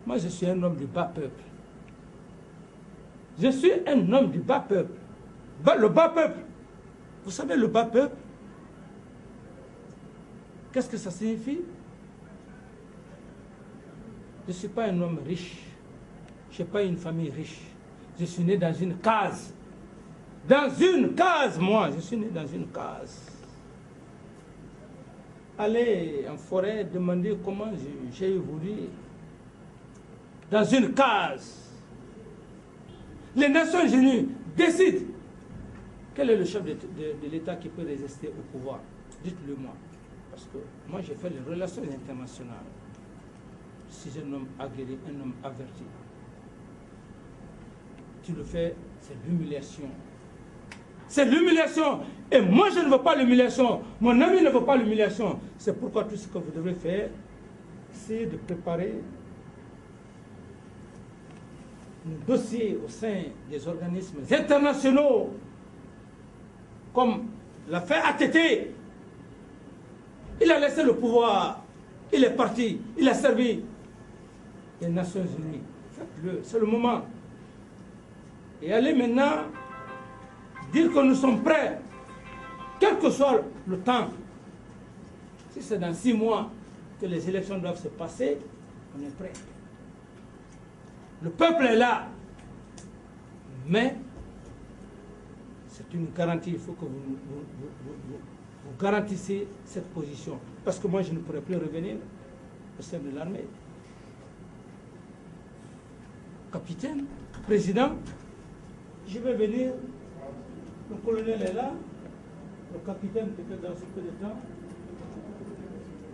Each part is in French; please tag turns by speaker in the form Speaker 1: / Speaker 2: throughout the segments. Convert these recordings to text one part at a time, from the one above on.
Speaker 1: Moi, je suis un homme du bas peuple. Je suis un homme du bas peuple. Le bas peuple. Vous savez, le bas peuple, qu'est-ce que ça signifie? Je ne suis pas un homme riche. Je n'ai pas une famille riche. Je suis né dans une case. Dans une case, moi. Je suis né dans une case. Allez en forêt, demander comment j'ai évolué. Dans une case. Les Nations Unies décident quel est le chef de l'État qui peut résister au pouvoir. Dites-le moi. Parce que moi, j'ai fait les relations internationales. Si j'ai un homme aguerri, un homme averti. Tu le fais, c'est l'humiliation. C'est l'humiliation. Et moi, je ne veux pas l'humiliation. Mon ami ne veut pas l'humiliation. C'est pourquoi tout ce que vous devez faire, c'est de préparer nos dossiers au sein des organismes internationaux, comme l'a fait ATT. Il a laissé le pouvoir. Il est parti. Il a servi les Nations Unies. Faites-le. C'est le moment. Et allez maintenant dire que nous sommes prêts, quel que soit le temps. Si c'est dans 6 mois que les élections doivent se passer, on est prêt. Le peuple est là. Mais c'est une garantie. Il faut que vous garantissez cette position. Parce que moi, je ne pourrai plus revenir au sein de l'armée. Capitaine, président, je vais venir. Le colonel est là. Le capitaine peut-être dans ce peu de temps.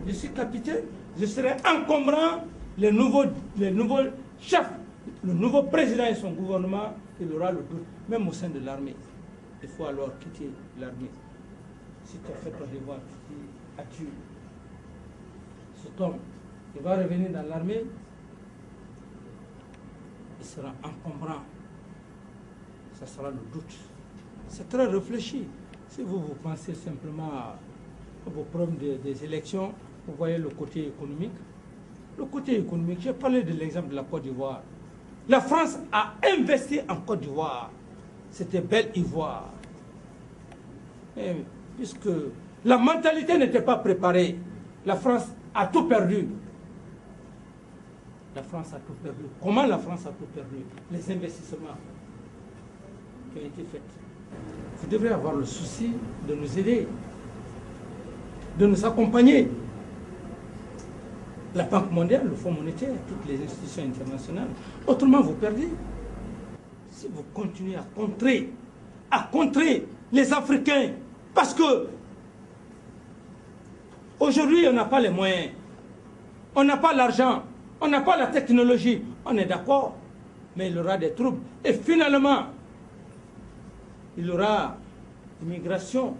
Speaker 1: Je suis capitaine. Je serai encombrant les nouveaux chefs. Le nouveau président et son gouvernement, il aura le doute, même au sein de l'armée. Il faut alors quitter l'armée. Si tu as fait ton devoir, tu dis adieu. Cet homme, il va revenir dans l'armée, il sera encombrant. Ça sera le doute. C'est très réfléchi. Si vous pensez simplement à vos problèmes des élections, vous voyez le côté économique. Le côté économique, j'ai parlé de l'exemple de la Côte d'Ivoire. La France a investi en Côte d'Ivoire. C'était belle Ivoire. Et puisque la mentalité n'était pas préparée, la France a tout perdu. La France a tout perdu. Comment la France a tout perdu? Les investissements qui ont été faits. Vous devrez avoir le souci de nous aider, de nous accompagner. La Banque mondiale, le Fonds monétaire, toutes les institutions internationales. Autrement, vous perdez. Si vous continuez à contrer les Africains, parce que aujourd'hui, on n'a pas les moyens, on n'a pas l'argent, on n'a pas la technologie, on est d'accord, mais il y aura des troubles. Et finalement, il y aura immigration.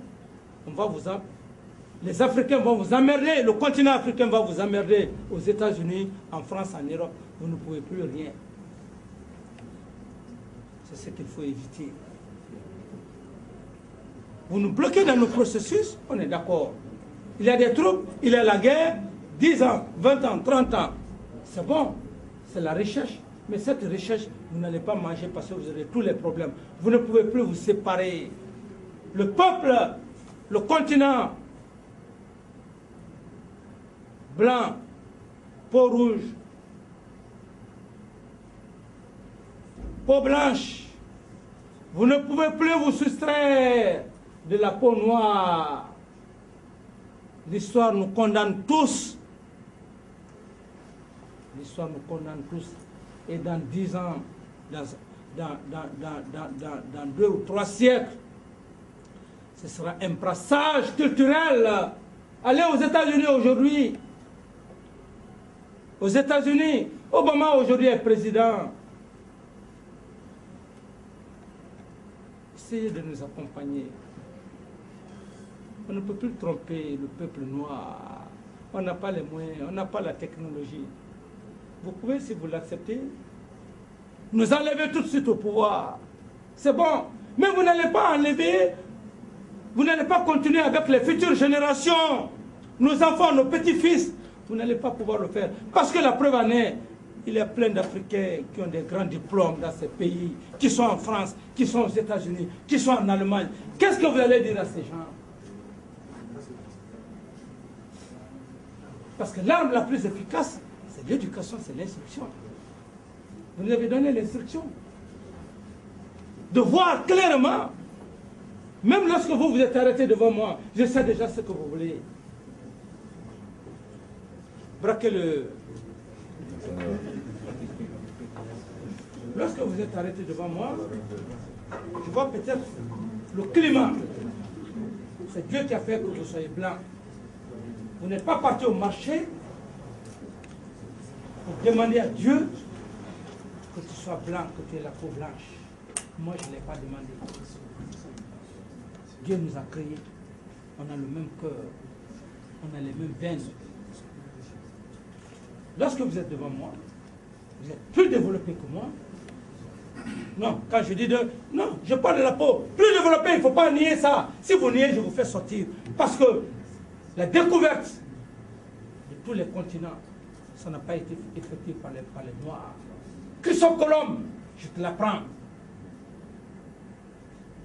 Speaker 1: Les Africains vont vous emmerder, le continent africain va vous emmerder aux États-Unis, en France, en Europe. Vous ne pouvez plus rien. C'est ce qu'il faut éviter. Vous nous bloquez dans nos processus, on est d'accord. Il y a des troupes, il y a la guerre, 10 ans, 20 ans, 30 ans. C'est bon, c'est la recherche. Mais cette recherche, vous n'allez pas manger parce que vous aurez tous les problèmes. Vous ne pouvez plus vous séparer. Le peuple, le continent, blanc, peau rouge, peau blanche, vous ne pouvez plus vous soustraire de la peau noire. L'histoire nous condamne tous. L'histoire nous condamne tous. Et dans 10 ans, dans 2 ou 3 siècles, ce sera un brassage culturel. Allez aux États-Unis aujourd'hui. Aux États-Unis, Obama aujourd'hui est président. Essayez de nous accompagner. On ne peut plus tromper le peuple noir. On n'a pas les moyens, on n'a pas la technologie. Vous pouvez, si vous l'acceptez, nous enlever tout de suite au pouvoir. C'est bon. Mais vous n'allez pas enlever, vous n'allez pas continuer avec les futures générations, nos enfants, nos petits-fils. Vous n'allez pas pouvoir le faire. Parce que la preuve en est, Il y a plein d'Africains qui ont des grands diplômes dans ces pays, qui sont en France, qui sont aux États-Unis, qui sont en Allemagne. Qu'est-ce que vous allez dire à ces gens? Parce que l'arme la plus efficace, c'est l'éducation, c'est l'instruction. Vous nous avez donné l'instruction de voir clairement, même lorsque vous vous êtes arrêté devant moi, je sais déjà ce que vous voulez. Braquez le... Lorsque vous êtes arrêté devant moi, je vois peut-être le climat. C'est Dieu qui a fait que vous soyez blanc. Vous n'êtes pas parti au marché pour demander à Dieu que tu sois blanc, que tu aies la peau blanche. Moi, je ne l'ai pas demandé. Dieu nous a créés. On a le même cœur. On a les mêmes veines. Lorsque vous êtes devant moi, vous êtes plus développé que moi. Non, quand je dis de... Non, je parle de la peau. Plus développé, il ne faut pas nier ça. Si vous niez, je vous fais sortir. Parce que la découverte de tous les continents, ça n'a pas été effectué par les Noirs. Christophe Colomb, je te l'apprends.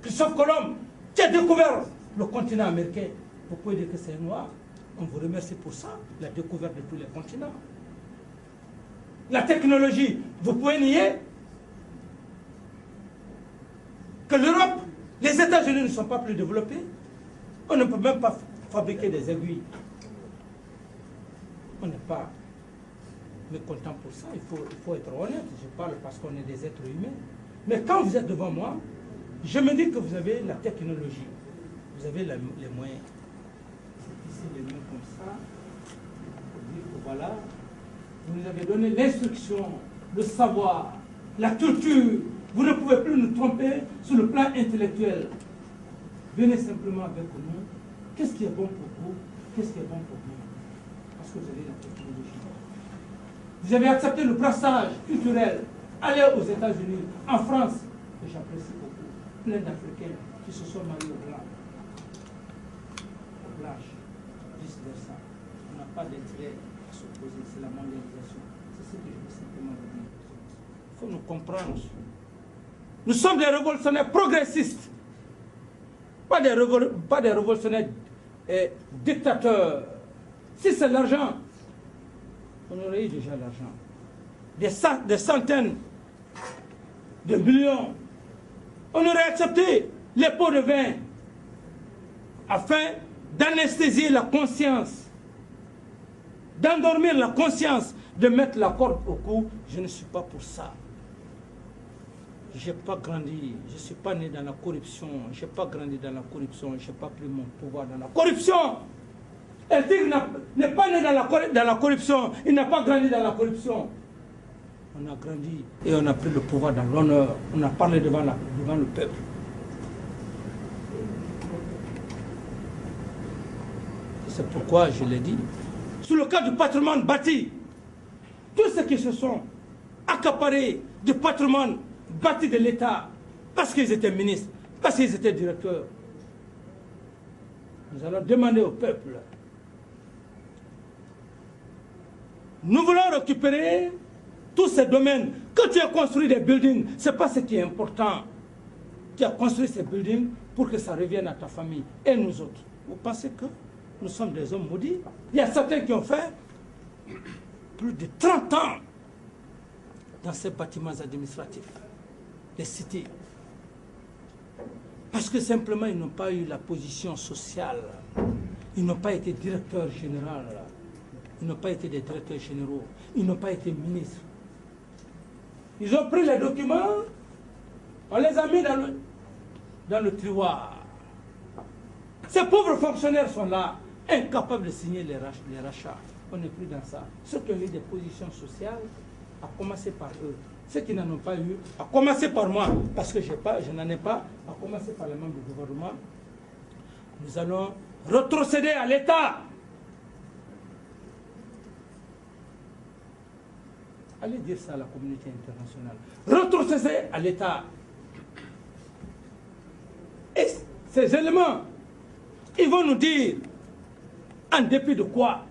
Speaker 1: Christophe Colomb, qui a découvert le continent américain. Vous pouvez dire que c'est un Noir. On vous remercie pour ça, la découverte de tous les continents. La technologie, vous pouvez nier que l'Europe, les États-Unis ne sont pas plus développés. On ne peut même pas fabriquer des aiguilles. On n'est pas mécontent pour ça, il faut être honnête. Je parle parce qu'on est des êtres humains. Mais quand vous êtes devant moi, je me dis que vous avez la technologie, vous avez les moyens. Ici, les mains comme ça. Voilà. Vous nous avez donné l'instruction, le savoir, la culture. Vous ne pouvez plus nous tromper sur le plan intellectuel. Venez simplement avec nous. Qu'est-ce qui est bon pour vous? Qu'est-ce qui est bon pour vous? Parce que vous avez la technologie. Vous avez accepté le brassage culturel. Allez aux États-Unis, en France, et j'apprécie beaucoup, plein d'Africains qui se sont mariés aux Blancs. Aux Blanches, vice-versa. On n'a pas d'intérêt à s'opposer, c'est la mondialisation. C'est ce que je veux simplement vous dire. Il faut nous comprendre. Nous sommes des révolutionnaires progressistes, pas des révolutionnaires dictateurs. Si c'est l'argent, on aurait eu déjà l'argent. Des centaines de millions. On aurait accepté les pots de vin afin d'anesthésier la conscience, d'endormir la conscience, de mettre la corde au cou. Je ne suis pas pour ça. Je n'ai pas grandi, je ne suis pas né dans la corruption, je n'ai pas grandi dans la corruption, je n'ai pas pris mon pouvoir dans la corruption. El Tigre n'est pas né dans la corruption, il n'a pas grandi dans la corruption. On a grandi et on a pris le pouvoir dans l'honneur, on a parlé devant le peuple. C'est pourquoi je l'ai dit. Sous le cas du patrimoine bâti, tous ceux qui se sont accaparés du patrimoine bâti de l'État, parce qu'ils étaient ministres, parce qu'ils étaient directeurs. Nous allons demander au peuple. Nous voulons récupérer tous ces domaines. Quand tu as construit des buildings, ce n'est pas ce qui est important. Tu as construit ces buildings pour que ça revienne à ta famille et nous autres. Vous pensez que nous sommes des hommes maudits? Il y a certains qui ont fait plus de 30 ans dans ces bâtiments administratifs. Les cités. Parce que simplement, ils n'ont pas eu la position sociale. Ils n'ont pas été directeurs généraux. Ils n'ont pas été des directeurs généraux. Ils n'ont pas été ministres. Ils ont pris les documents, on les a mis dans le tiroir. Ces pauvres fonctionnaires sont là, incapables de signer les rachats. On n'est plus dans ça. Ceux qui ont eu des positions sociales, à commencer par eux. Ceux qui n'en ont pas eu, à commencer par moi, parce que je n'en ai pas, à commencer par les membres du gouvernement, nous allons retrocéder à l'État. Allez dire ça à la communauté internationale. Retrocéder à l'État. Et ces éléments, ils vont nous dire en dépit de quoi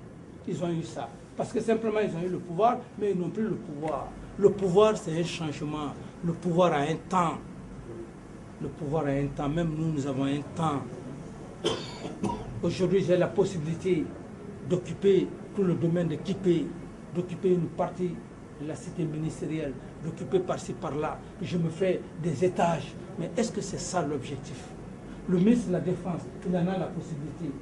Speaker 1: ils ont eu ça. parce que simplement ils ont eu le pouvoir, mais ils n'ont plus le pouvoir. Le pouvoir, c'est un changement. Le pouvoir a un temps. Le pouvoir a un temps. Même nous, nous avons un temps. Aujourd'hui, j'ai la possibilité d'occuper tout le domaine de Kipé, d'occuper une partie de la cité ministérielle, d'occuper par-ci, par-là. Je me fais des étages. Mais est-ce que c'est ça l'objectif? Le ministre de la Défense, il en a la possibilité.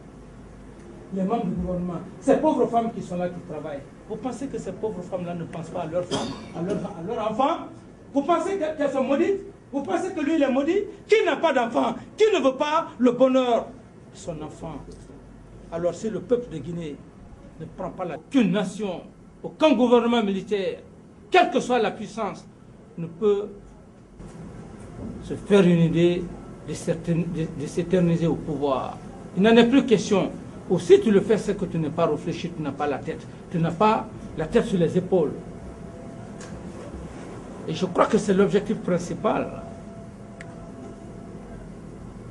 Speaker 1: Les membres du gouvernement, ces pauvres femmes qui sont là, qui travaillent, vous pensez que ces pauvres femmes-là ne pensent pas à leurs femmes, à leurs enfants? Vous pensez qu'elles sont maudites? Vous pensez que lui, il est maudit? Qui n'a pas d'enfant? Qui ne veut pas le bonheur de son enfant? Alors si le peuple de Guinée ne prend pas qu'une nation, aucun gouvernement militaire, quelle que soit la puissance, ne peut se faire une idée de s'éterniser au pouvoir. Il n'en est plus question. Ou si tu le fais, c'est que tu n'es pas réfléchi, tu n'as pas la tête. Tu n'as pas la tête sur les épaules. Et je crois que c'est l'objectif principal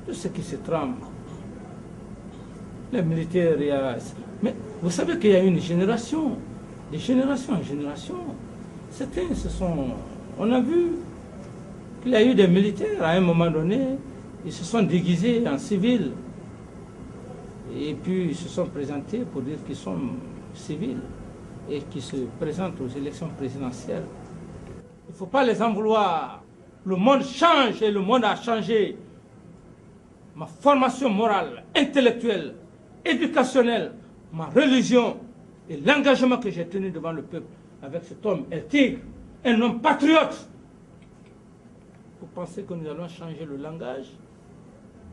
Speaker 1: de ce qui se trame. Les militaires, mais vous savez qu'il y a une génération, de génération en génération. Certains on a vu qu'il y a eu des militaires, à un moment donné, ils se sont déguisés en civils. Et puis ils se sont présentés pour dire qu'ils sont civils et qui se présentent aux élections présidentielles. Il ne faut pas les en vouloir. Le monde change et le monde a changé. Ma formation morale, intellectuelle, éducationnelle, ma religion et l'engagement que j'ai tenu devant le peuple avec cet homme, El Tigre, un homme patriote. Vous pensez que nous allons changer le langage?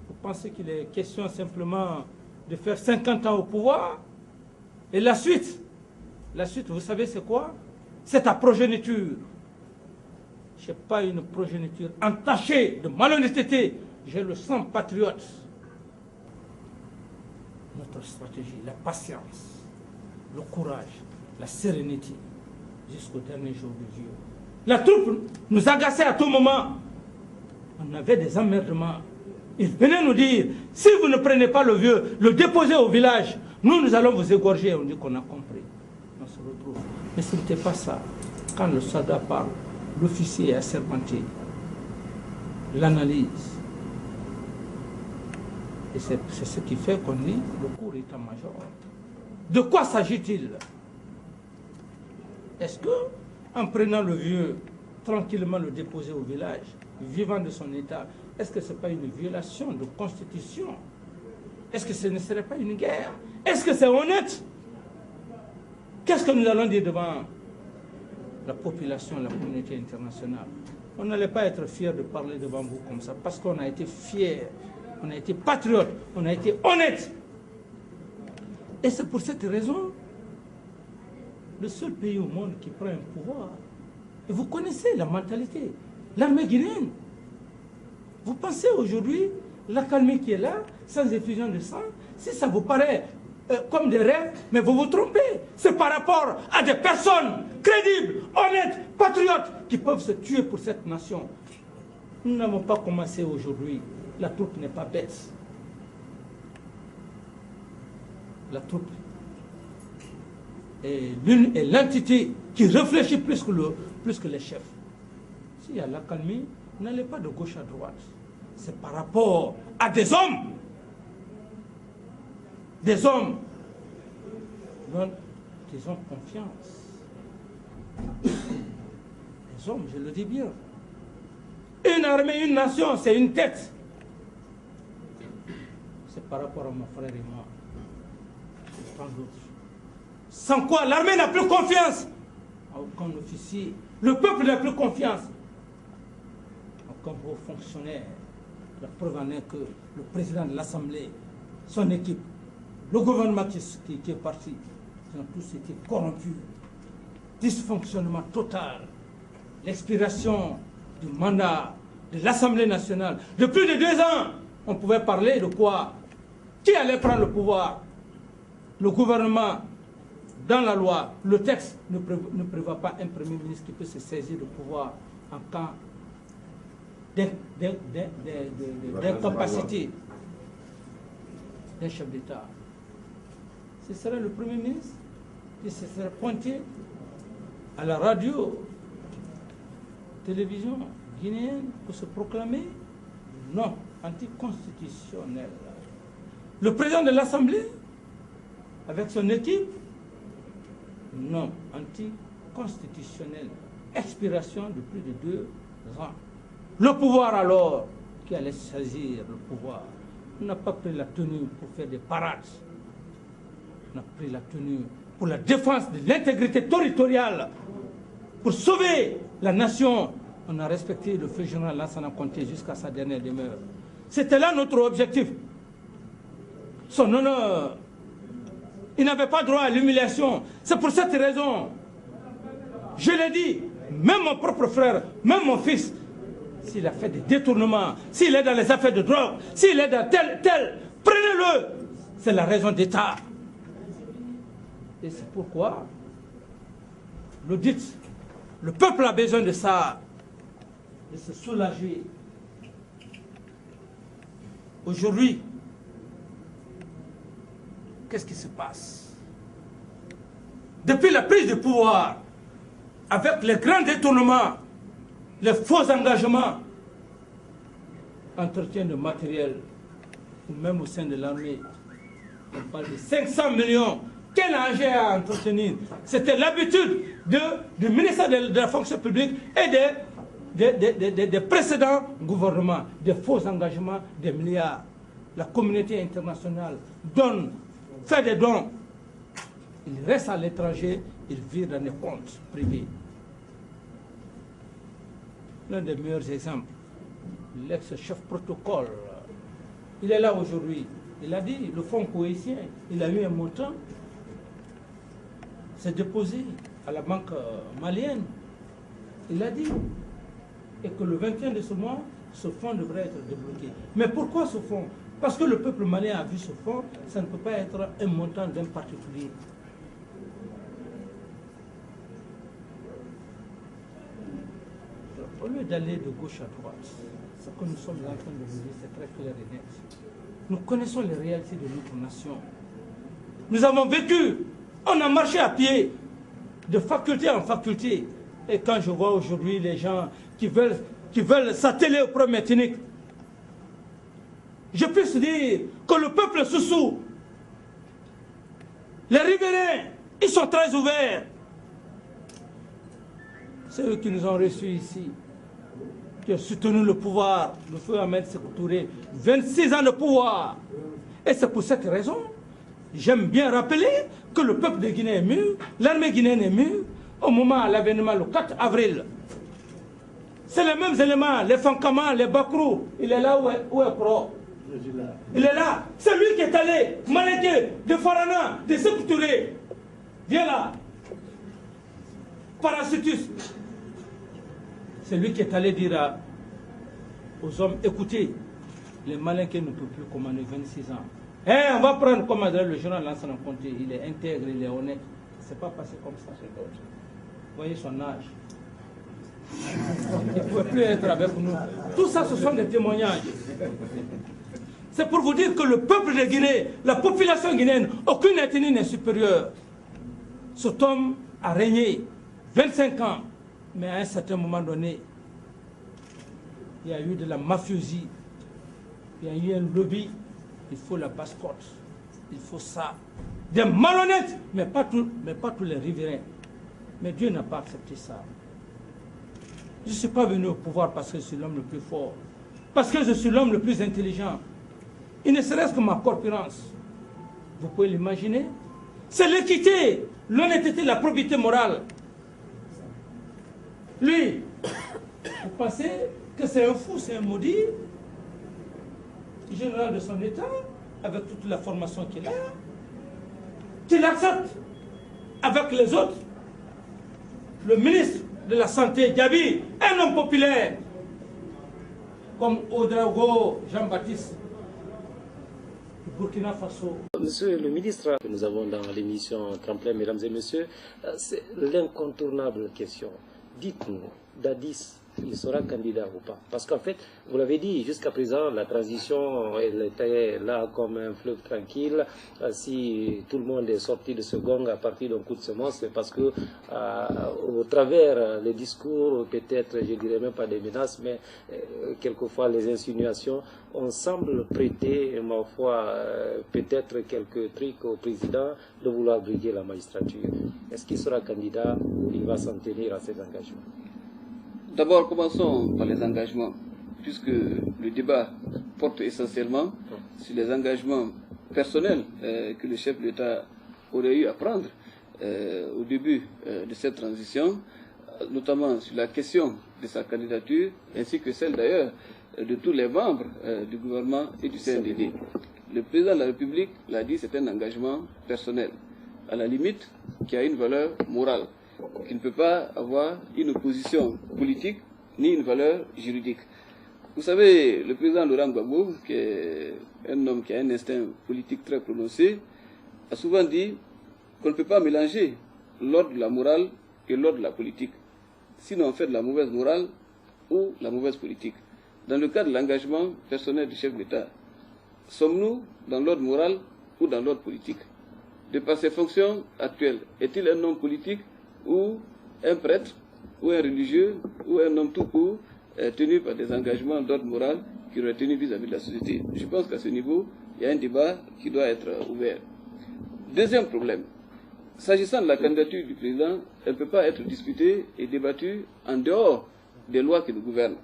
Speaker 1: Vous pensez qu'il est question simplement de faire 50 ans au pouvoir? Et la suite, vous savez c'est quoi? C'est ta progéniture. Je n'ai pas une progéniture entachée de malhonnêteté. J'ai le sang patriote. Notre stratégie, la patience, le courage, la sérénité, jusqu'au dernier jour de Dieu. La troupe nous agaçait à tout moment. On avait des emmerdements. Ils venaient nous dire, si vous ne prenez pas le vieux, le déposez au village, nous allons vous égorger. On dit qu'on a compris. On se retrouve. Mais ce n'était pas ça. Quand le soldat parle, l'officier est assermenté. L'analyse. Et c'est ce qui fait qu'on dit le cours état-major. De quoi s'agit-il? Est-ce que, en prenant le vieux, tranquillement le déposer au village, vivant de son état, est-ce que ce n'est pas une violation de constitution? Est-ce que ce ne serait pas une guerre? Est-ce que c'est honnête? Qu'est-ce que nous allons dire devant la population, la communauté internationale? On n'allait pas être fiers de parler devant vous comme ça, parce qu'on a été fiers, on a été patriotes, on a été honnêtes. Et c'est pour cette raison, le seul pays au monde qui prend un pouvoir, et vous connaissez la mentalité, l'armée guinéenne. Vous pensez aujourd'hui, l'accalmie qui est là, sans effusion de sang, si ça vous paraît comme des rêves, mais vous vous trompez. C'est par rapport à des personnes crédibles, honnêtes, patriotes, qui peuvent se tuer pour cette nation. Nous n'avons pas commencé aujourd'hui. La troupe n'est pas bête. La troupe est l'entité qui réfléchit plus que les chefs. S'il y a l'accalmie, n'allez pas de gauche à droite. C'est par rapport à des hommes. Des hommes dont ils ont confiance. Des hommes, je le dis bien. Une armée, une nation, c'est une tête. C'est par rapport à mon frère et moi. Et tant d'autres. Sans quoi l'armée n'a plus confiance à aucun officier. Le peuple n'a plus confiance à aucun haut fonctionnaire. La preuve en est que le président de l'Assemblée, son équipe, le gouvernement qui est parti, ils ont tous été corrompus. Dysfonctionnement total. L'expiration du mandat de l'Assemblée nationale. De plus de 2 ans, on pouvait parler de quoi? Qui allait prendre le pouvoir? Le gouvernement, dans la loi, le texte ne prévoit pas un premier ministre qui peut se saisir du pouvoir en cas d'incapacité d'un chef d'État. Ce serait le premier ministre. qui se serait pointé à la radio, télévision guinéenne pour se proclamer non anticonstitutionnel. Le président de l'Assemblée, avec son équipe, non anticonstitutionnel. Expiration de plus de 2 ans. Le pouvoir alors, qui allait saisir le pouvoir, n'a pas pris la tenue pour faire des parades. On a pris la tenue pour la défense de l'intégrité territoriale, pour sauver la nation. On a respecté le feu général Lansana Conté jusqu'à sa dernière demeure. C'était là notre objectif. Son honneur, il n'avait pas droit à l'humiliation. C'est pour cette raison, je l'ai dit, même mon propre frère, même mon fils, s'il a fait des détournements, s'il est dans les affaires de drogue, s'il est dans tel, prenez-le. C'est la raison d'État. Et c'est pourquoi, l'audit, le peuple a besoin de ça, de se soulager. Aujourd'hui, qu'est-ce qui se passe? Depuis la prise de pouvoir, avec les grands détournements, les faux engagements, entretien de matériel, ou même au sein de l'armée, on parle de 500 millions. Quel enjeu à entretenir? C'était l'habitude du ministère de la fonction publique et des précédents gouvernements, des faux engagements, des milliards. La communauté internationale donne, fait des dons. Il reste à l'étranger, il vit dans des comptes privés. L'un des meilleurs exemples, l'ex-chef protocole, il est là aujourd'hui. Il a dit, le fonds cohésien, il a eu un montant, c'est déposé à la banque malienne. Il a dit, et que le 21 de ce mois, ce fonds devrait être débloqué. Mais pourquoi ce fonds? Parce que le peuple malien a vu ce fonds, ça ne peut pas être un montant d'un particulier. Au lieu d'aller de gauche à droite, ce que nous sommes en train de vivre, c'est très clair et net. Nous connaissons les réalités de notre nation. Nous avons vécu, on a marché à pied, de faculté en faculté. Et quand je vois aujourd'hui les gens qui veulent s'atteler au problème ethnique, je peux dire que le peuple Soussou, les riverains, ils sont très ouverts. C'est eux qui nous ont reçus ici, qui ont soutenu le pouvoir, le feu Ahmed Sékou Touré, 26 ans de pouvoir. Et c'est pour cette raison, j'aime bien rappeler que le peuple de Guinée est mûr, l'armée guinéenne est mûre, au moment de l'avènement le 4 avril. C'est les mêmes éléments, les Fankaman, les Bakrou, il est là où est Pro. Il est là. C'est lui qui est allé manéquer de Farana, de Sékou Touré. Viens là. Parachutus. C'est lui qui est allé dire aux hommes, écoutez, les Malinqués ne peuvent plus commander 26 ans. On va prendre comme le général Lansana Conté, il est intègre, il est honnête. Ce n'est pas passé comme ça chez d'autres. Voyez son âge. Il ne pouvait plus être avec nous. Tout ça, ce sont des témoignages. C'est pour vous dire que le peuple de Guinée, la population guinéenne, aucune ethnie n'est supérieure. Cet homme a régné 25 ans, mais à un certain moment donné, il y a eu de la mafiosie, il y a eu un lobby, il faut la basse-côte, il faut ça. Des malhonnêtes, mais pas tous les riverains. Mais Dieu n'a pas accepté ça. Je ne suis pas venu au pouvoir parce que je suis l'homme le plus fort, parce que je suis l'homme le plus intelligent. Il ne serait-ce que ma corpulence. Vous pouvez l'imaginer. C'est l'équité, l'honnêteté, la probité morale. Lui, vous pensez que c'est un fou, c'est un maudit, général de son État, avec toute la formation qu'il a, qu'il accepte avec les autres. Le ministre de la Santé, Gabi, un homme populaire, comme Ouedraogo Jean-Baptiste, du Burkina Faso.
Speaker 2: Monsieur le ministre, que nous avons dans l'émission Tremplin, mesdames et messieurs, c'est l'incontournable question. Dites-nous, Dadis il sera candidat ou pas? Parce qu'en fait, vous l'avez dit, jusqu'à présent, la transition, elle était là comme un fleuve tranquille. Si tout le monde est sorti de ce gong à partir d'un coup de semence, c'est parce que, au travers les discours, peut-être, je dirais même pas des menaces, mais quelquefois les insinuations, on semble prêter, ma foi, peut-être quelques trucs au président de vouloir briguer la magistrature. Est-ce qu'il sera candidat ou il va s'en tenir à ses engagements?
Speaker 3: D'abord, commençons par les engagements, puisque le débat porte essentiellement sur les engagements personnels que le chef de l'État aurait eu à prendre au début de cette transition, notamment sur la question de sa candidature, ainsi que celle d'ailleurs de tous les membres du gouvernement et du CNDD. Le président de la République l'a dit, c'est un engagement personnel, à la limite, qui a une valeur morale, qui ne peut pas avoir une position politique ni une valeur juridique. Vous savez, le président Laurent Gbagbo, qui est un homme qui a un instinct politique très prononcé, a souvent dit qu'on ne peut pas mélanger l'ordre de la morale et l'ordre de la politique. Sinon on fait de la mauvaise morale ou la mauvaise politique. Dans le cas de l'engagement personnel du chef d'État, sommes-nous dans l'ordre moral ou dans l'ordre politique? De par ses fonctions actuelles, est-il un homme politique ou un prêtre, ou un religieux, ou un homme tout court, tenu par des engagements d'ordre moral qui aurait tenu vis-à-vis de la société? Je pense qu'à ce niveau, il y a un débat qui doit être ouvert. Deuxième problème, s'agissant de la candidature du président, elle ne peut pas être discutée et débattue en dehors des lois qui nous gouvernent.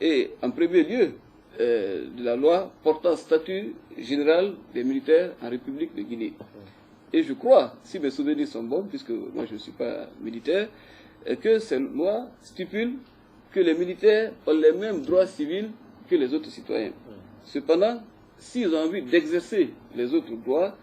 Speaker 3: Et en premier lieu, de la loi portant statut général des militaires en République de Guinée. Et je crois, si mes souvenirs sont bons, puisque moi je ne suis pas militaire, que cette loi stipule que les militaires ont les mêmes droits civils que les autres citoyens. Cependant, s'ils ont envie d'exercer les autres droits,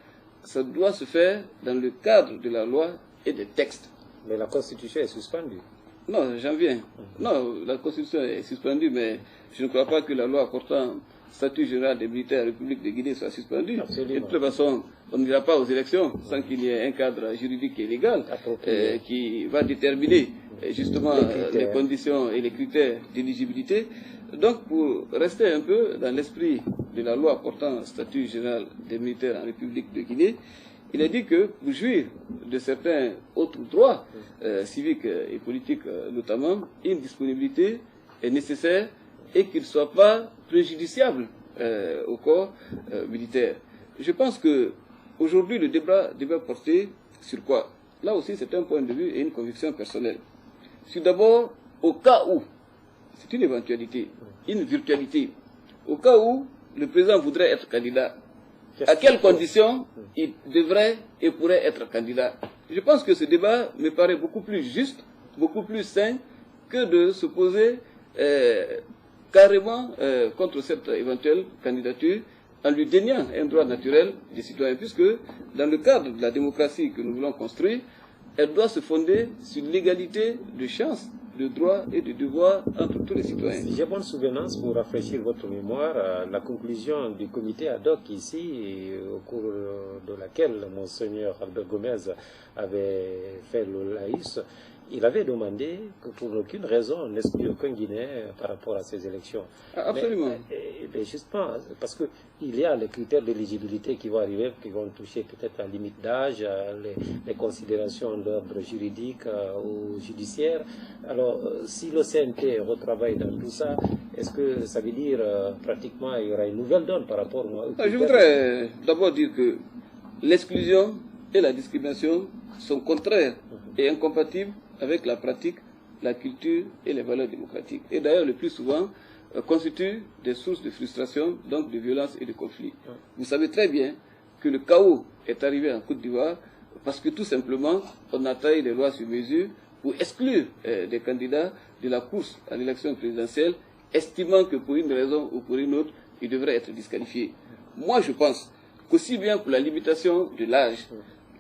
Speaker 3: ça doit se faire dans le cadre de la loi et des textes.
Speaker 2: Mais la Constitution est suspendue.
Speaker 3: Non, j'en viens. Non, la Constitution est suspendue, mais je ne crois pas que la loi portant statut général des militaires de la République de Guinée soit suspendue. Et de toute façon, on n'ira pas aux élections sans qu'il y ait un cadre juridique et légal qui va déterminer justement les conditions et les critères d'éligibilité. Donc, pour rester un peu dans l'esprit de la loi portant statut général des militaires en République de Guinée, il est dit que pour jouir de certains autres droits civiques et politiques notamment, une disponibilité est nécessaire et qu'il ne soit pas préjudiciable au corps militaire. Je pense que aujourd'hui le débat porté sur quoi? Là aussi c'est un point de vue et une conviction personnelle. Sur d'abord, au cas où, c'est une éventualité, une virtualité, au cas où le président voudrait être candidat, à quelles conditions il devrait et pourrait être candidat? Je pense que ce débat me paraît beaucoup plus juste, beaucoup plus sain que de se poser carrément contre cette éventuelle candidature en lui déniant un droit naturel des citoyens, puisque dans le cadre de la démocratie que nous voulons construire, elle doit se fonder sur l'égalité de chances, de droits et de devoirs entre tous les citoyens.
Speaker 2: Si j'ai bonne souvenance, pour rafraîchir votre mémoire, la conclusion du comité ad hoc ici, au cours de laquelle Monseigneur Albert Gomez avait fait le laïs, il avait demandé que pour aucune raison on n'exclut aucun Guinéen par rapport à ces élections.
Speaker 3: Absolument.
Speaker 2: Mais justement, parce qu'il y a les critères d'éligibilité qui vont arriver, qui vont toucher peut-être la limite d'âge, les considérations d'ordre juridique ou judiciaire. Alors, si le CNT retravaille dans tout ça, est-ce que ça veut dire pratiquement il y aura une nouvelle donne par rapport à...
Speaker 3: Je voudrais d'abord dire que l'exclusion et la discrimination sont contraires et incompatibles avec la pratique, la culture et les valeurs démocratiques. Et d'ailleurs, le plus souvent, constituent des sources de frustration, donc de violence et de conflit. Vous savez très bien que le chaos est arrivé en Côte d'Ivoire parce que tout simplement, on a taillé des lois sur mesure pour exclure des candidats de la course à l'élection présidentielle, estimant que pour une raison ou pour une autre, ils devraient être disqualifiés. Moi, je pense qu'aussi bien pour la limitation de l'âge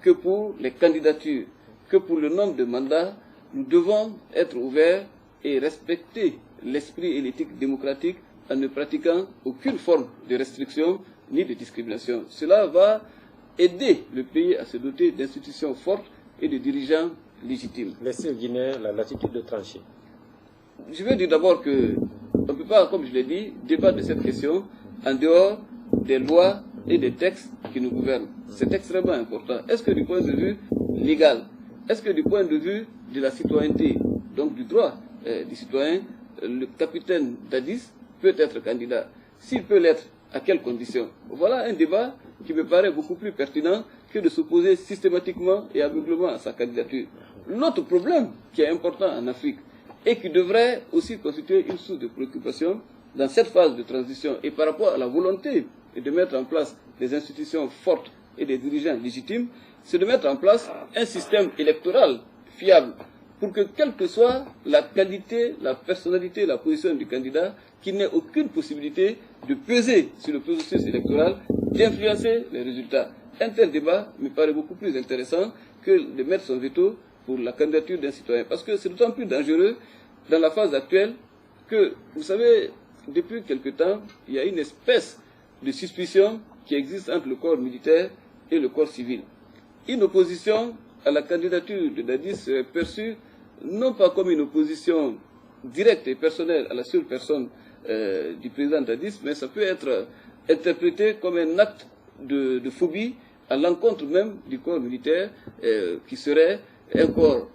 Speaker 3: que pour les candidatures, que pour le nombre de mandats, nous devons être ouverts et respecter l'esprit et l'éthique démocratique en ne pratiquant aucune forme de restriction ni de discrimination. Cela va aider le pays à se doter d'institutions fortes et de dirigeants légitimes.
Speaker 2: Laissez au Guinée la latitude de trancher.
Speaker 3: je veux dire d'abord que on ne peut pas, comme je l'ai dit, débattre de cette question en dehors des lois et des textes qui nous gouvernent. C'est extrêmement important. Est-ce que du point de vue légal, est-ce que du point de vue de la citoyenneté, donc du droit du citoyen, le capitaine Dadis peut être candidat? S'il peut l'être, à quelles conditions? Voilà un débat qui me paraît beaucoup plus pertinent que de s'opposer systématiquement et aveuglément à sa candidature. L'autre problème qui est important en Afrique et qui devrait aussi constituer une source de préoccupation dans cette phase de transition et par rapport à la volonté de mettre en place des institutions fortes et des dirigeants légitimes, c'est de mettre en place un système électoral fiable pour que, quelle que soit la qualité, la personnalité, la position du candidat, qu'il n'ait aucune possibilité de peser sur le processus électoral, d'influencer les résultats. Un tel débat me paraît beaucoup plus intéressant que de mettre son veto pour la candidature d'un citoyen. Parce que c'est d'autant plus dangereux dans la phase actuelle que, vous savez, depuis quelque temps, il y a une espèce de suspicion qui existe entre le corps militaire et le corps civil. Une opposition à la candidature de Dadis serait perçue non pas comme une opposition directe et personnelle à la seule personne du président Dadis, mais ça peut être interprété comme un acte de phobie à l'encontre même du corps militaire qui serait un corps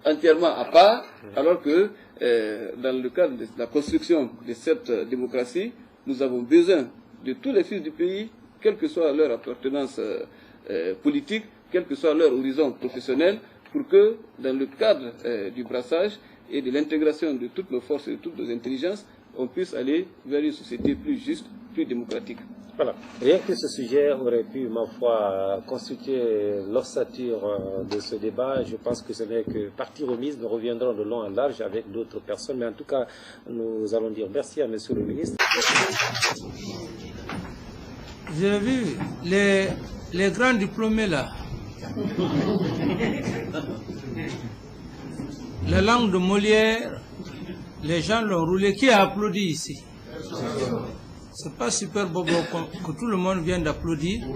Speaker 3: entièrement à part, alors que dans le cadre de la construction de cette démocratie, nous avons besoin de tous les fils du pays, quelle que soit leur appartenance politique, quel que soit leur horizon professionnel, pour que, dans le cadre du brassage et de l'intégration de toutes nos forces et de toutes nos intelligences, on puisse aller vers une société plus juste, plus démocratique.
Speaker 2: Voilà. Rien que ce sujet aurait pu, ma foi, constituer l'ossature de ce débat. Je pense que ce n'est que partie remise. Nous reviendrons de long en large avec d'autres personnes. Mais en tout cas, nous allons dire merci à Monsieur le ministre.
Speaker 4: J'ai vu les grands diplômés là. La langue de Molière, les gens l'ont roulé. Qui a applaudi ici? C'est pas Super Bobo que tout le monde vient d'applaudir.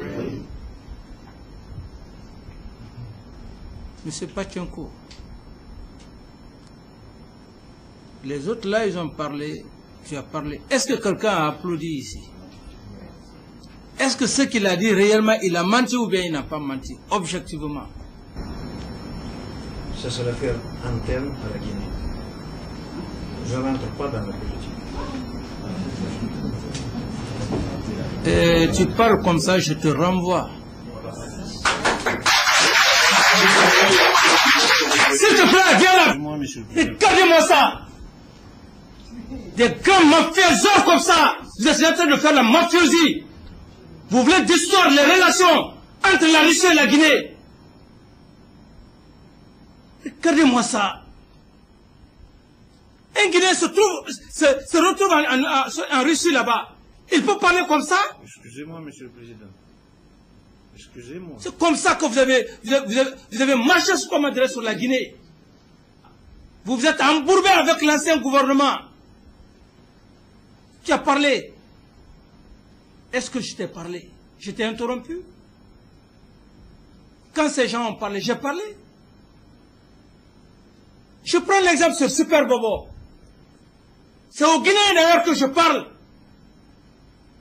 Speaker 4: Mais c'est pas Tchenko. Les autres là, ils ont parlé. Tu as parlé. Est-ce que quelqu'un a applaudi ici? Est-ce que ce qu'il a dit réellement, il a menti ou bien il n'a pas menti? Objectivement.
Speaker 5: Ça se réfère en termes à la Guinée. Je n'entre pas dans la politique.
Speaker 4: Et tu parles comme ça, je te renvoie. S'il te plaît, viens là. Regardez-moi ça. Des grands mafieux comme ça. Vous êtes en train de faire la mafiosie. Vous voulez distorder les relations entre la Russie et la Guinée. Regardez-moi ça. Un Guinéen se retrouve en Russie là-bas. Il peut parler comme ça?
Speaker 5: Excusez-moi, Monsieur le Président. Excusez-moi.
Speaker 4: C'est comme ça que vous avez marché sur comme adresse sur la Guinée. Vous vous êtes embourbé avec l'ancien gouvernement. Qui a parlé? Est-ce que je t'ai parlé? Je t'ai interrompu? Quand ces gens ont parlé, j'ai parlé. Je prends l'exemple sur Super Bobo. C'est aux Guinéens d'ailleurs que je parle.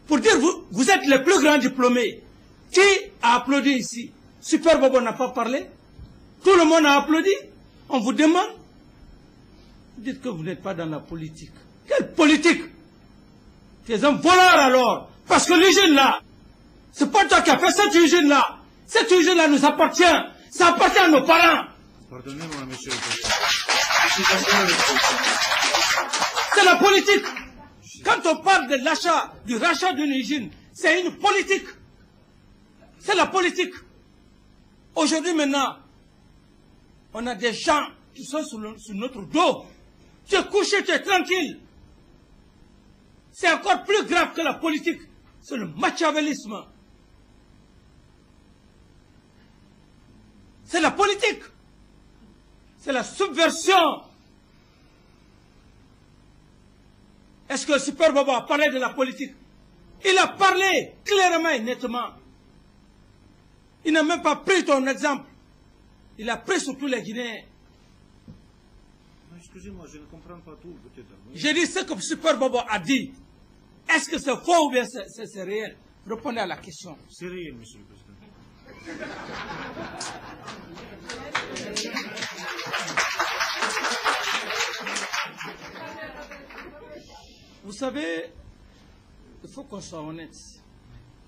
Speaker 4: Pour dire, vous êtes les plus grands diplômés. Qui a applaudi ici? Super Bobo n'a pas parlé. Tout le monde a applaudi. On vous demande. Vous dites que vous n'êtes pas dans la politique. Quelle politique? Tu es un voleur alors. Parce que l'usine là, c'est pas toi qui as fait cette usine là. Cette usine là nous appartient. Ça appartient à nos parents.
Speaker 5: Pardonnez-moi, Monsieur le Président.
Speaker 4: C'est la politique. Quand on parle de l'achat, du rachat d'une usine, c'est une politique. C'est la politique. Aujourd'hui maintenant, on a des gens qui sont sur notre dos. Tu es couché, tu es tranquille. C'est encore plus grave que la politique. C'est le machiavélisme. C'est la politique. C'est la subversion. Est-ce que Super Bobo a parlé de la politique? Il a parlé clairement et nettement. Il n'a même pas pris ton exemple. Il a pris sur tous les Guinéens.
Speaker 5: Excusez-moi, je ne comprends pas tout, peut-être.
Speaker 4: J'ai dit ce que Super Bobo a dit. Est-ce que c'est faux ou bien c'est réel? Répondez à la question.
Speaker 5: C'est réel, monsieur le président.
Speaker 4: Vous savez, il faut qu'on soit honnête.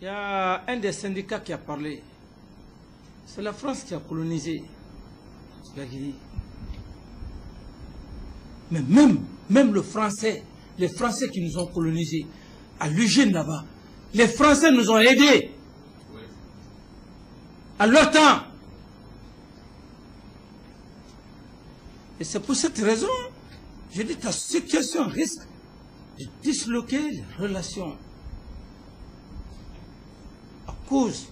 Speaker 4: Il y a un des syndicats qui a parlé. C'est la France qui a colonisé la Guinée. Mais même le Français, les Français qui nous ont colonisés, à l'usine là-bas, les Français nous ont aidés. À leur temps. Et c'est pour cette raison, je dis, ta situation risque de disloquer les relations à cause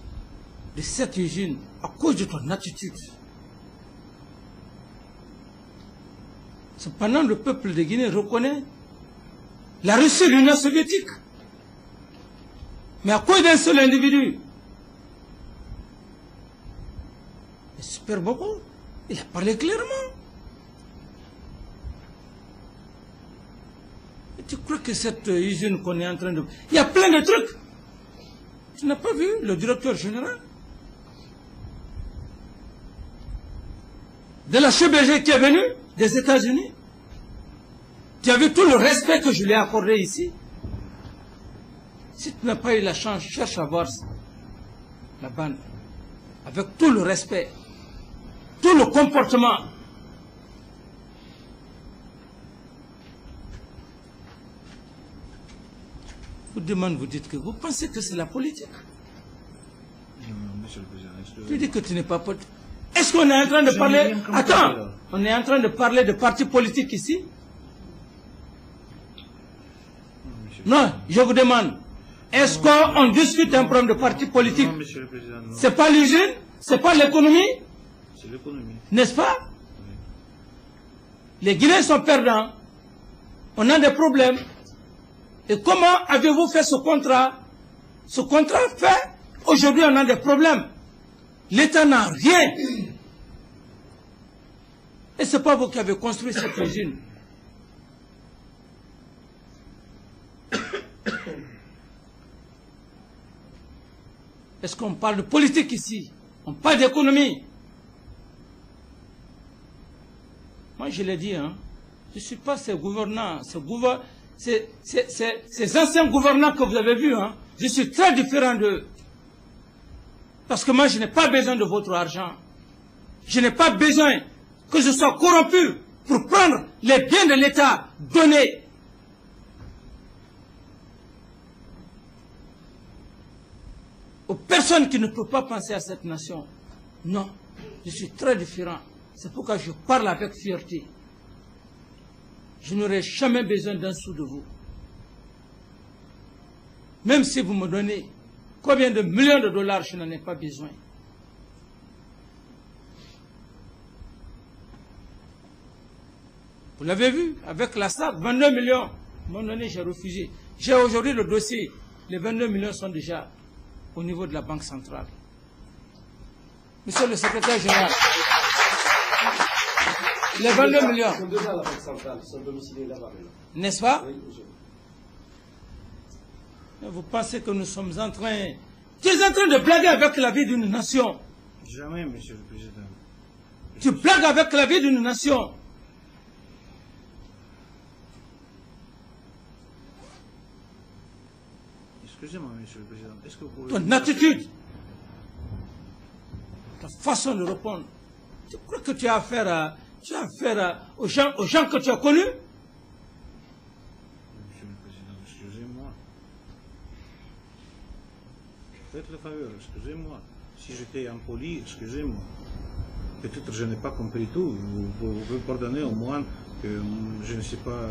Speaker 4: de cette usine, à cause de ton attitude. Cependant, le peuple de Guinée reconnaît la Russie et l'Union soviétique. Mais à cause d'un seul individu, le Super Bobo, il a parlé clairement. Et tu crois que cette usine qu'on est en train de... Il y a plein de trucs. Tu n'as pas vu le directeur général de la CBG qui est venu des États-Unis? Tu as vu tout le respect que je lui ai accordé ici? Si tu n'as pas eu la chance, cherche à voir la bande. Avec tout le respect, tout le comportement. Vous demandez, vous dites que vous pensez que c'est la politique.
Speaker 5: Non, monsieur le président, excusez-moi.
Speaker 4: Tu dis que tu n'es pas politique. Est-ce qu'on est en train de parler... Attends, on est en train de parler de partis politiques ici? Non, je vous demande. Est-ce qu'on discute un problème de parti politique?
Speaker 5: Non, monsieur le président, non.
Speaker 4: C'est pas l'usine? C'est pas l'économie?
Speaker 5: C'est l'économie.
Speaker 4: N'est-ce pas?
Speaker 5: Oui.
Speaker 4: Les Guinéens sont perdants. On a des problèmes. Et comment avez-vous fait ce contrat? Ce contrat fait, aujourd'hui on a des problèmes. L'État n'a rien. Et ce n'est pas vous qui avez construit cette usine. Est-ce qu'on parle de politique ici? On parle d'économie. Moi je l'ai dit, hein, je ne suis pas ces gouvernants, ces anciens gouvernants que vous avez vus, hein, je suis très différent d'eux. Parce que moi je n'ai pas besoin de votre argent. Je n'ai pas besoin que je sois corrompu pour prendre les biens de l'État donnés. Aux personnes qui ne peuvent pas penser à cette nation. Non, je suis très différent. C'est pourquoi je parle avec fierté. Je n'aurai jamais besoin d'un sou de vous. Même si vous me donnez combien de millions de dollars, je n'en ai pas besoin. Vous l'avez vu, avec la SAC, 22 millions. Mon donné, j'ai refusé. J'ai aujourd'hui le dossier. Les 22 millions sont déjà au niveau de la Banque centrale. Monsieur le secrétaire général, les 22 millions.
Speaker 2: Sont déjà à la Banque centrale, ils sont domiciliés là-bas.
Speaker 4: N'est-ce pas?
Speaker 2: Oui,
Speaker 4: Vous pensez que nous sommes en train... Tu es en train de blaguer avec la vie d'une nation.
Speaker 5: Jamais, monsieur le président.
Speaker 4: Tu blagues avec la vie d'une nation.
Speaker 5: Excusez-moi, monsieur le président. Est-ce que vous pouvez...
Speaker 4: Ton attitude, ta façon de répondre. Tu crois que tu as affaire aux gens que tu as connus?
Speaker 5: Monsieur le président, excusez-moi. Faites le faveur, excusez-moi. Si j'étais impoli, excusez-moi. Peut-être que je n'ai pas compris tout. Vous pouvez pardonner au moins que je ne sais pas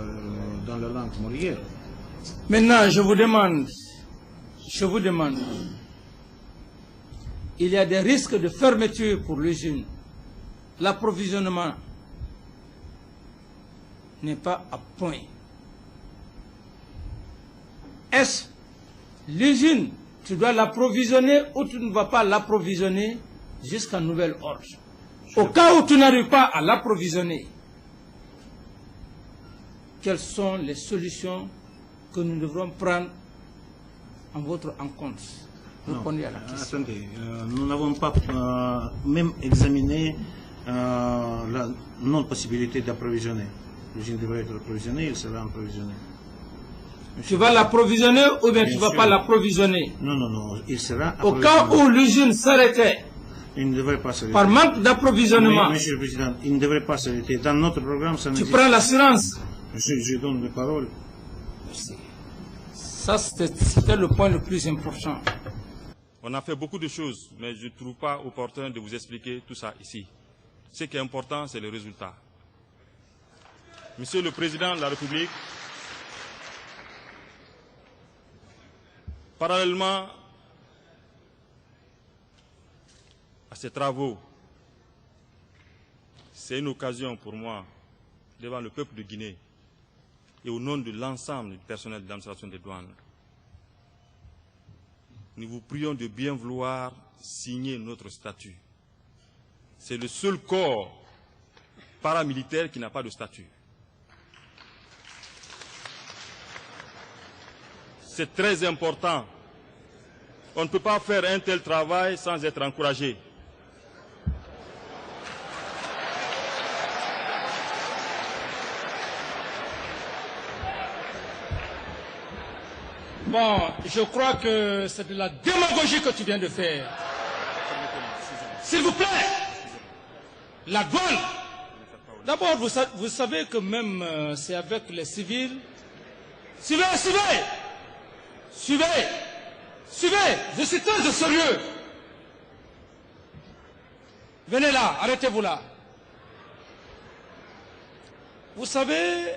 Speaker 5: dans la langue morière.
Speaker 4: Maintenant, je vous demande, il y a des risques de fermeture pour l'usine. L'approvisionnement n'est pas à point. Est-ce l'usine, tu dois l'approvisionner ou tu ne vas pas l'approvisionner jusqu'à nouvel ordre? Au cas où tu n'arrives pas à l'approvisionner,
Speaker 1: quelles sont les solutions que nous devrons prendre en votre encontre. Répondez à la question.
Speaker 5: Attendez, nous n'avons pas même examiné la non-possibilité d'approvisionner. L'usine devrait être approvisionnée, il sera approvisionné.
Speaker 1: Tu vas l'approvisionner ou bien tu ne vas
Speaker 5: sûr.
Speaker 1: pas l'approvisionner?
Speaker 5: Non, non, non, il sera
Speaker 1: Au
Speaker 5: approvisionné.
Speaker 1: cas où l'usine s'arrêtait
Speaker 5: Il ne devrait pas s'arrêter.
Speaker 1: par manque d'approvisionnement,
Speaker 5: Oui, Monsieur le Président, il ne devrait pas s'arrêter. Dans notre programme, ça
Speaker 1: tu
Speaker 5: n'existe
Speaker 1: prends l'assurance.
Speaker 5: Je donne la parole.
Speaker 1: Merci. Ça, c'était le point le plus important.
Speaker 6: On a fait beaucoup de choses, mais je ne trouve pas opportun de vous expliquer tout ça ici. Ce qui est important, c'est le résultat. Monsieur le Président de la République, parallèlement à ces travaux, c'est une occasion pour moi, devant le peuple de Guinée et au nom de l'ensemble du personnel de l'administration des douanes, nous vous prions de bien vouloir signer notre statut. C'est le seul corps paramilitaire qui n'a pas de statut. C'est très important. On ne peut pas faire un tel travail sans être encouragé.
Speaker 1: Bon, je crois que c'est de la démagogie que tu viens de faire. S'il vous plaît, la douane. D'abord, vous savez que même c'est avec les civils. Suivez, suivez, suivez, suivez, je suis très sérieux. Venez là, arrêtez-vous là. Vous savez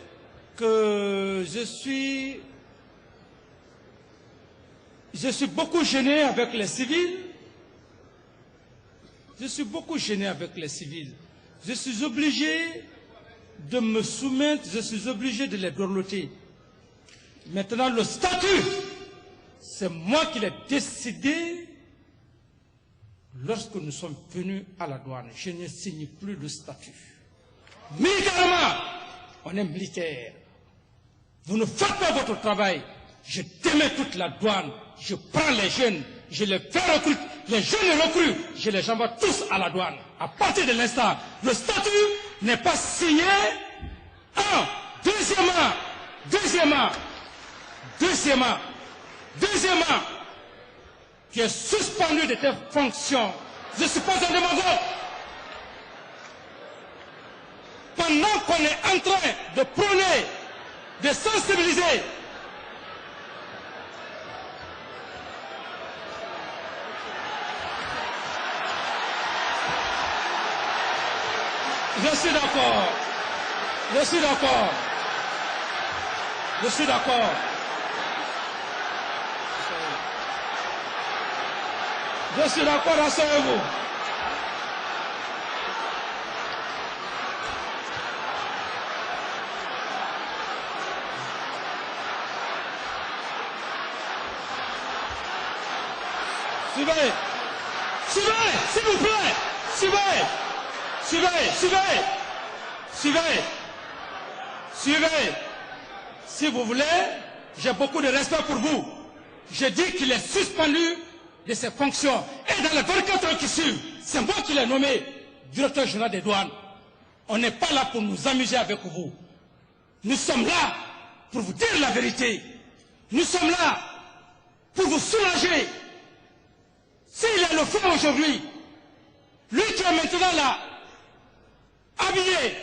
Speaker 1: que je suis beaucoup gêné avec les civils. Je suis beaucoup gêné avec les civils. Je suis obligé de me soumettre, je suis obligé de les dorloter. Maintenant, le statut, c'est moi qui l'ai décidé lorsque nous sommes venus à la douane. Je ne signe plus le statut. Militairement, on est militaire. Vous ne faites pas votre travail. Je démets toute la douane. Je prends les jeunes, je les fais recruter. Les jeunes recrues, je les envoie tous à la douane. À partir de l'instant, le statut n'est pas signé. Un. Deuxièmement, tu es suspendu de tes fonctions. Je ne suis pas un démagogue. Pendant qu'on est en train de prôner, de sensibiliser, je suis d'accord. Je suis d'accord. Je suis d'accord. Je suis d'accord, asseyez-vous. Suivez. Suivez, s'il vous plaît. Suivez. Suivez, suivez. Suivez. Suivez. Si vous voulez, j'ai beaucoup de respect pour vous. Je dis qu'il est suspendu de ses fonctions. Et dans les 24 heures qui suivent, c'est moi qui l'ai nommé directeur général des douanes. On n'est pas là pour nous amuser avec vous. Nous sommes là pour vous dire la vérité. Nous sommes là pour vous soulager. S'il est le feu aujourd'hui, lui qui est maintenant là, habillé,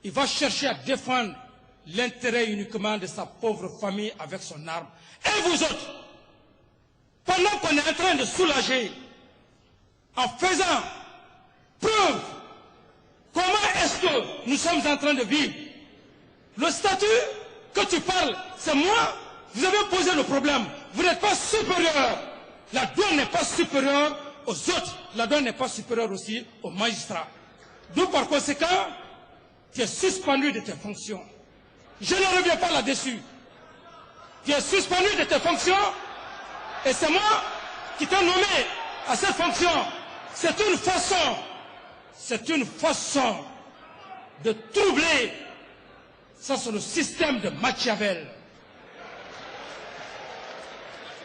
Speaker 1: il va chercher à défendre l'intérêt uniquement de sa pauvre famille avec son arme. Et vous autres, pendant qu'on est en train de soulager, en faisant preuve, comment est-ce que nous sommes en train de vivre? Le statut que tu parles, c'est moi. Vous avez posé le problème. Vous n'êtes pas supérieur. La douane n'est pas supérieure aux autres. La douane n'est pas supérieure aussi aux magistrats. Donc par conséquent, tu es suspendu de tes fonctions. Je ne reviens pas là-dessus. Tu es suspendu de tes fonctions et c'est moi qui t'ai nommé à cette fonction. C'est une façon de troubler Ça, c'est le système de Machiavel.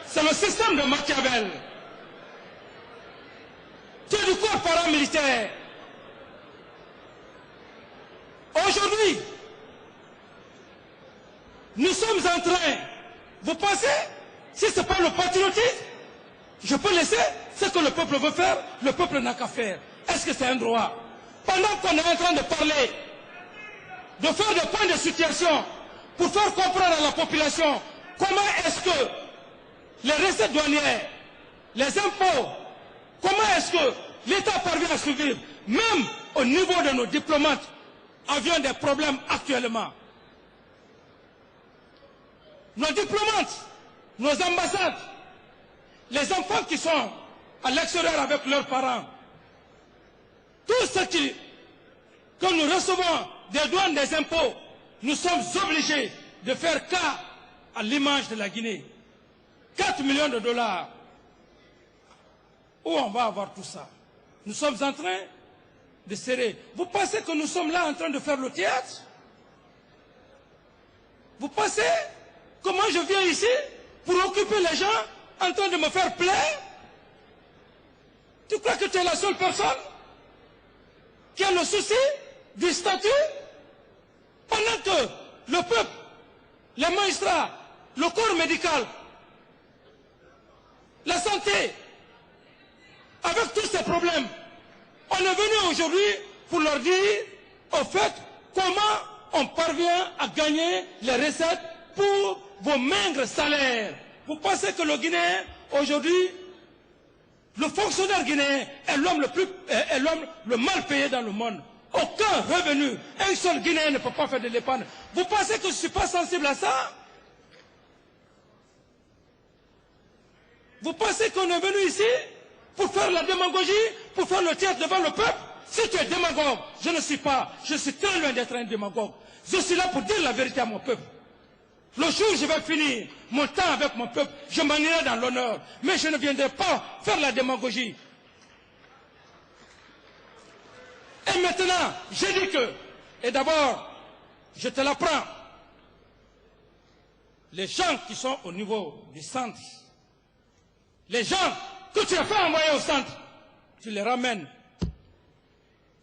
Speaker 1: C'est le système de Machiavel. Tu es du corps paramilitaire. Aujourd'hui, nous sommes en train, vous pensez, si ce n'est pas le patriotisme, je peux laisser ce que le peuple veut faire, le peuple n'a qu'à faire. Est-ce que c'est un droit? Pendant qu'on est en train de parler, de faire des points de situation, pour faire comprendre à la population comment est-ce que les recettes douanières, les impôts, comment est-ce que l'État parvient à survivre, même au niveau de nos diplomates, avions des problèmes actuellement. Nos diplomates, nos ambassades, les enfants qui sont à l'extérieur avec leurs parents, tout ce que nous recevons des douanes, des impôts, nous sommes obligés de faire cas à l'image de la Guinée. 4 millions de dollars. Où on va avoir tout ça? Nous sommes en train de serrer. Vous pensez que nous sommes là en train de faire le théâtre? Vous pensez comment je viens ici pour occuper les gens en train de me faire plaire? Tu crois que tu es la seule personne qui a le souci du statut? Pendant que le peuple, les magistrats, le corps médical, la santé, avec tous ces problèmes, on est venu aujourd'hui pour leur dire, au fait, comment on parvient à gagner les recettes pour vos maigres salaires. Vous pensez que le Guinéen, aujourd'hui, le fonctionnaire guinéen est l'homme le mal payé dans le monde. Aucun revenu. Un seul Guinéen ne peut pas faire de l'épargne. Vous pensez que je ne suis pas sensible à ça? Vous pensez qu'on est venu ici pour faire la démagogie, pour faire le théâtre devant le peuple? Si tu es démagogue, je ne suis pas. Je suis très loin d'être un démagogue. Je suis là pour dire la vérité à mon peuple. Le jour où je vais finir mon temps avec mon peuple, je m'en irai dans l'honneur. Mais je ne viendrai pas faire la démagogie. Et maintenant, j'ai dit que, et d'abord, je te l'apprends, les gens qui sont au niveau du centre, les gens que tu as fait envoyer au centre, tu les ramènes.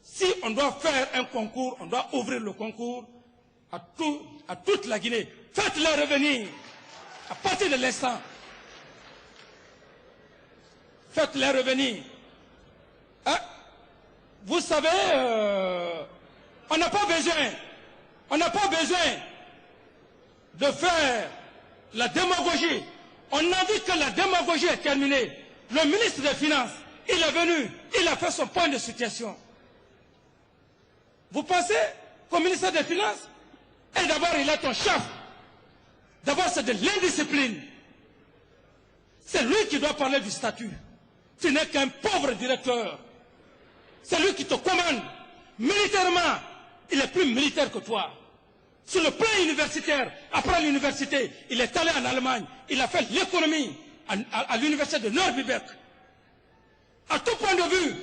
Speaker 1: Si on doit faire un concours, on doit ouvrir le concours à toute la Guinée. Faites-les revenir à partir de l'instant. Faites-les revenir. Hein? Vous savez, on n'a pas besoin de faire la démagogie. On a dit que la démagogie est terminée. Le ministre des Finances, il est venu, il a fait son point de situation. Vous pensez qu'au ministère des Finances, et d'abord il est ton chef. D'abord c'est de l'indiscipline. C'est lui qui doit parler du statut. Tu n'es qu'un pauvre directeur. C'est lui qui te commande. Militairement, il est plus militaire que toi. Sur le plan universitaire, après l'université, il est allé en Allemagne. Il a fait l'économie à l'université de Nord-Bibec. À tout point de vue,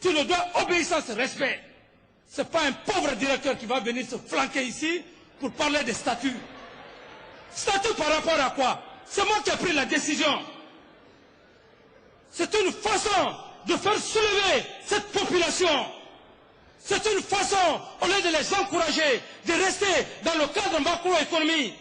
Speaker 1: tu le dois obéissance et respect. Ce n'est pas un pauvre directeur qui va venir se flanquer ici pour parler des statuts. Statut par rapport à quoi? C'est moi qui ai pris la décision. C'est une façon de faire soulever cette population. C'est une façon, au lieu de les encourager, de rester dans le cadre macroéconomie.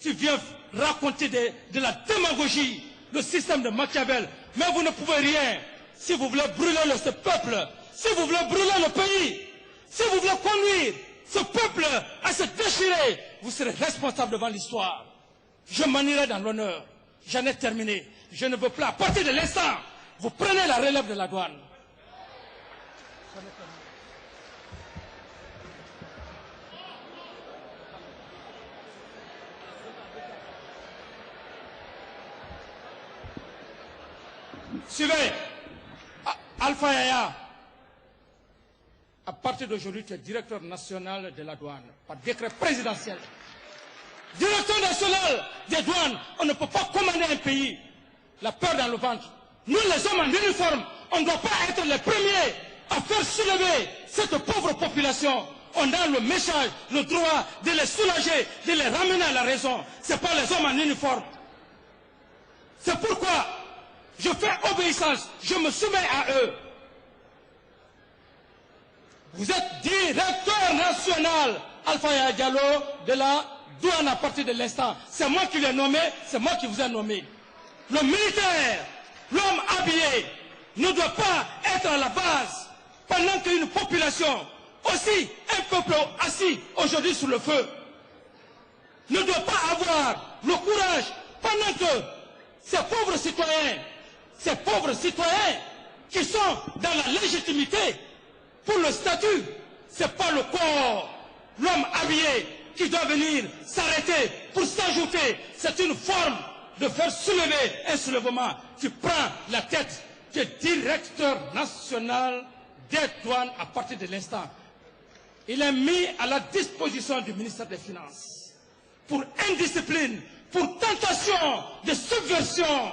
Speaker 1: Tu viens raconter de la démagogie, le système de Machiavel. Mais vous ne pouvez rien. Si vous voulez brûler ce peuple, si vous voulez brûler le pays, si vous voulez conduire ce peuple à se déchirer, vous serez responsable devant l'histoire. Je m'en irai dans l'honneur. J'en ai terminé. Je ne veux plus. À partir de l'instant, vous prenez la relève de la douane. Suivez. Alpha Yaya. À partir d'aujourd'hui, tu es directeur national de la douane, par décret présidentiel. Directeur national des douanes, on ne peut pas commander un pays. La peur dans le ventre. Nous, les hommes en uniforme, on ne doit pas être les premiers à faire soulever cette pauvre population. on a le message, le droit de les soulager, de les ramener à la raison. Ce n'est pas les hommes en uniforme. C'est pourquoi je fais obéissance, je me soumets à eux. Vous êtes directeur national, Alpha Yaya Diallo, de la douane à partir de l'instant. C'est moi qui l'ai nommé, c'est moi qui vous ai nommé. Le militaire, l'homme habillé, ne doit pas être à la base pendant qu'une population, aussi un peuple assis aujourd'hui sous le feu, ne doit pas avoir le courage pendant que ces pauvres citoyens qui sont dans la légitimité pour le statut, ce n'est pas le corps, l'homme habillé qui doit venir s'arrêter pour s'ajouter. C'est une forme de faire soulever un soulèvement. Tu prends la tête du directeur national des douanes à partir de l'instant. Il est mis à la disposition du ministère des Finances pour indiscipline, pour tentation de subversion